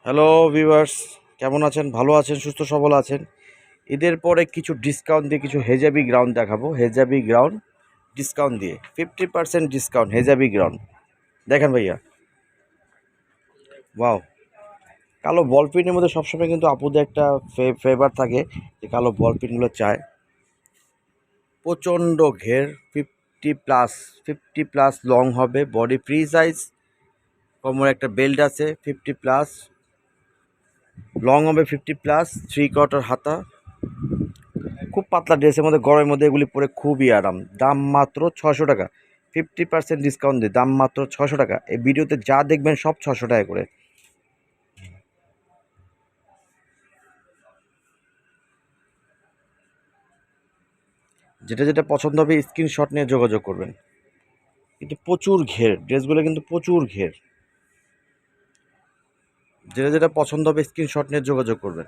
Hello viewers, কেমন আছেন? ভালো আছেন, সুস্থ সবল আছেন? ঈদের পরে কিছু ডিসকাউন্ট দিয়ে কিছু হেজাবি গ্রাউন্ড দেখাবো। হেজাবি গ্রাউন্ড ডিসকাউন্ট দিয়ে 50% ডিসকাউন্ট হেজাবি গ্রাউন্ড। দেখেন ভাইয়া, ওয়াও! কালো বল পেনের মধ্যে সবসময় কিন্তু আপুদের একটা ফেভার থাকে যে কালো বল পেনগুলো চায়। প্রচণ্ড ঘের, 50+ লং হবে, বডি ফ্রি সাইজ, কোমরে একটা বেল্ট আছে 50+, লং হবে 50+, 3/4 হাতা। খুব পাতলা ড্রেসের মধ্যে গরমের মধ্যে এগুলি পরে খুবই আরাম। দাম মাত্র 600 টাকা, 50% ডিসকাউন্ট দিয়ে দাম মাত্র 600 টাকা। এই ভিডিওতে যা দেখবেন সব 600 টাকা করে। যেটা যেটা পছন্দ হবে স্ক্রিনশট নিয়ে যোগাযোগ করবেন। কিন্তু প্রচুর ঘের, ড্রেসগুলো কিন্তু প্রচুর ঘের। যেটা যেটা পছন্দ হবে স্ক্রিনশট নিয়ে যোগাযোগ করবেন।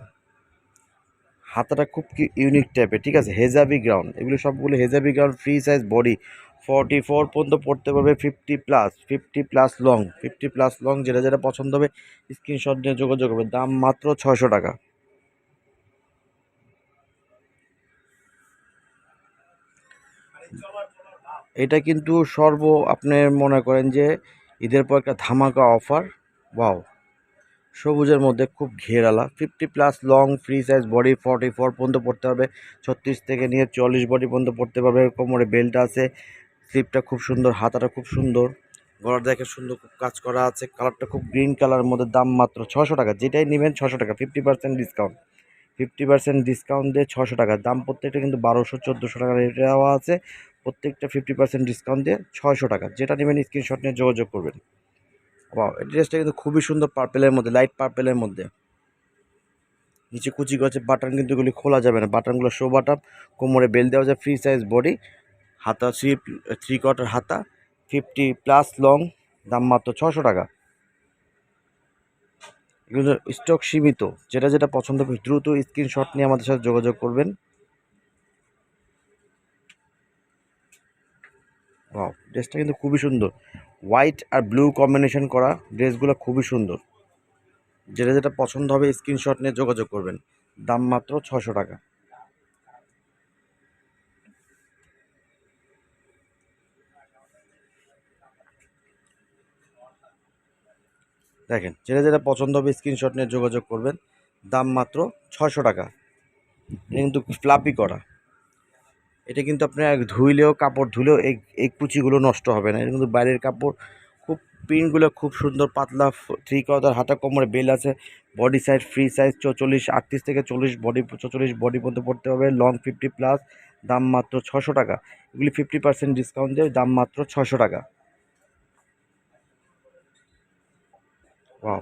হাতাটা খুব ইউনিক টাইপের, ঠিক আছে? হেজাবি গ্রাউন্ড, এগুলো সবগুলো হেজাবি গ্রাউন্ড, ফ্রি সাইজ, বডি 44 পর্যন্ত পড়তে পারবে, 50+ লং, 50+ লং। যেটা যেটা পছন্দ হবে স্ক্রিনশট নিয়ে যোগাযোগ করবে। দাম মাত্র 600 টাকা। এটা কিন্তু আপনি মনে করেন যে ঈদের পর একটা ধামাকা অফার। ওয়াও! সবুজের মধ্যে খুব ঘেরালা, 50+ লং, ফ্রি সাইজ, বডি 44 পর্যন্ত পড়তে পারবে, 36 থেকে নিয়ে 44 বডি পর্যন্ত পড়তে পারবে। কোমরে বেল্ট আছে, স্লিপটা খুব সুন্দর, হাতাটা খুব সুন্দর, গলার দেখে সুন্দর খুব কাজ করা আছে। কালারটা খুব গ্রিন কালারের মধ্যে। দাম মাত্র 600 টাকা। যেটাই নেবেন 600 টাকা, 50% ডিসকাউন্ট। 50% ডিসকাউন্ট দিয়ে 600 টাকা দাম। প্রত্যেকটা কিন্তু 1200-1400 টাকা রেট দেওয়া আছে। প্রত্যেকটা 50% ডিসকাউন্ট দিয়ে 600 টাকা। যেটা নেবেন স্ক্রিনশট নিয়ে যোগাযোগ করবেন। ওয়াও! এই ড্রেসটা কিন্তু খুবই সুন্দর, পার্পেলের মধ্যে, লাইট পার্পেলের মধ্যে। নিচে কুচি গেছে বাটন, কিন্তু এগুলি খোলা যাবে না, বাটনগুলো শো বাটন। কোমরে বেল দেওয়া যায়, ফ্রি সাইজ বডি, হাতা 3/4 হাতা, 50+ লং। দাম মাত্র 600 টাকা। এগুলো স্টক সীমিত। যেটা যেটা পছন্দ হবে দ্রুত স্ক্রিনশট নিয়ে আমাদের সাথে যোগাযোগ করবেন। ওয়াও! ড্রেসটা কিন্তু খুবই সুন্দর, হোয়াইট আর ব্লু কম্বিনেশন করা। ড্রেসগুলো খুবই সুন্দর। যেটা যেটা পছন্দ হবে স্ক্রিনশট নিয়ে যোগাযোগ করবেন। দাম মাত্র 600 টাকা। দেখেন, যেটা যেটা পছন্দ হবে স্ক্রিনশট নিয়ে যোগাযোগ করবেন। দাম মাত্র 600 টাকা। এটা কিন্তু ফ্লাপি করা। এটা কিন্তু আপনার ধুইলেও, কাপড় ধুলেও এই এই কুচিগুলো নষ্ট হবে না। এটা কিন্তু বাইরের কাপড়। খুব প্রিন্টগুলো খুব সুন্দর, পাতলা, 3/4 হাতা, কোমরে বেল আছে, বডি সাইজ ফ্রি সাইজ 44, 38 থেকে 40 বডি, 44 বডি পর্যন্ত পড়তে হবে, লং 50+। দাম মাত্র 600 টাকা। এগুলি 50% ডিসকাউন্ট দিয়ে দাম মাত্র 600 টাকা। ওয়াও!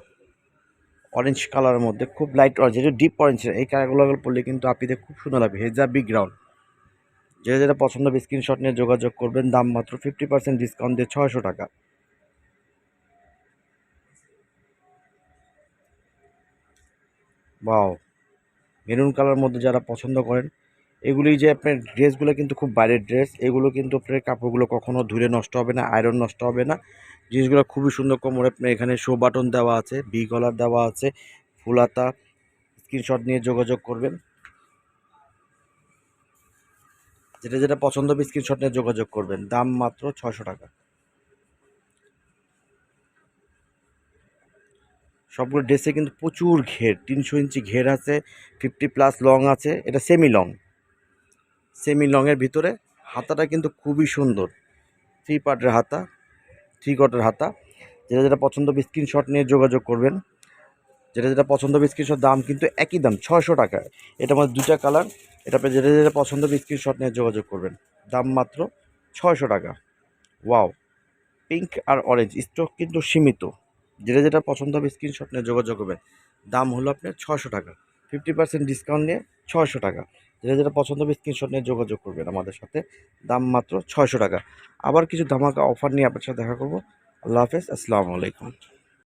অরেঞ্জ কালারের মধ্যে খুব লাইট অরেঞ্জ, এটা ডিপ অরেঞ্জ। এই কালারগুলো পরলে কিন্তু আপনাদের খুব সুন্দর লাগবে। হেজাবি গ্রাউন্ড। যেটা যেটা পছন্দ হবে স্ক্রিনশট নিয়ে যোগাযোগ করবেন। দাম মাত্র 50% ডিসকাউন্ট দিয়ে 600 টাকা। ওয়াও! মেরুন কালার মধ্যে যারা পছন্দ করেন, এগুলি যে আপনার ড্রেসগুলো কিন্তু খুব বাইরের ড্রেস। এগুলো কিন্তু আপনার কাপড়গুলো কখনো ধুলে নষ্ট হবে না, আয়রন নষ্ট হবে না। জিনিসগুলো খুবই সুন্দর। কোমরে আপনার এখানে শো বাটন দেওয়া আছে, ভি কলার দেওয়া আছে, ফুল হাতা। স্ক্রিনশট নিয়ে যোগাযোগ করবেন। যেটা যেটা পছন্দ হবে স্ক্রিনশট নিয়ে যোগাযোগ করবেন। দাম মাত্র 600 টাকা। সবগুলো ড্রেসে কিন্তু প্রচুর ঘের, 300 ইঞ্চি ঘের আছে, 50+ লং আছে। এটা সেমি লং, সেমি লংয়ের ভিতরে। হাতাটা কিন্তু খুবই সুন্দর, 3 পার্টের হাতা, 3/4 হাতা। যেটা যেটা পছন্দ হবে স্ক্রিনশট নিয়ে যোগাযোগ করবেন। যেটা যেটা পছন্দ হবে স্ক্রিনশট। দাম কিন্তু একই দাম, 600 টাকা। এটার মধ্যে দুটা কালার। এটা আপনি যেটা যেটা পছন্দ হবে স্ক্রিনশট নিয়ে যোগাযোগ করবেন। দাম মাত্র 600 টাকা। ওয়াও! পিঙ্ক আর অরেঞ্জ স্টক কিন্তু সীমিত। যেটা যেটা পছন্দ হবে স্ক্রিনশট নিয়ে যোগাযোগ করবেন। দাম হলো আপনার 600 টাকা, 50% ডিসকাউন্ট নিয়ে 600 টাকা। যেটা যেটা পছন্দ হবে স্ক্রিনশট নিয়ে যোগাযোগ করবেন আমাদের সাথে। দাম মাত্র 600 টাকা। আবার কিছু ধামাকা অফার নিয়ে আপনার সাথে দেখা করবো। আল্লাহ হাফেজ, আসসালামু আলাইকুম।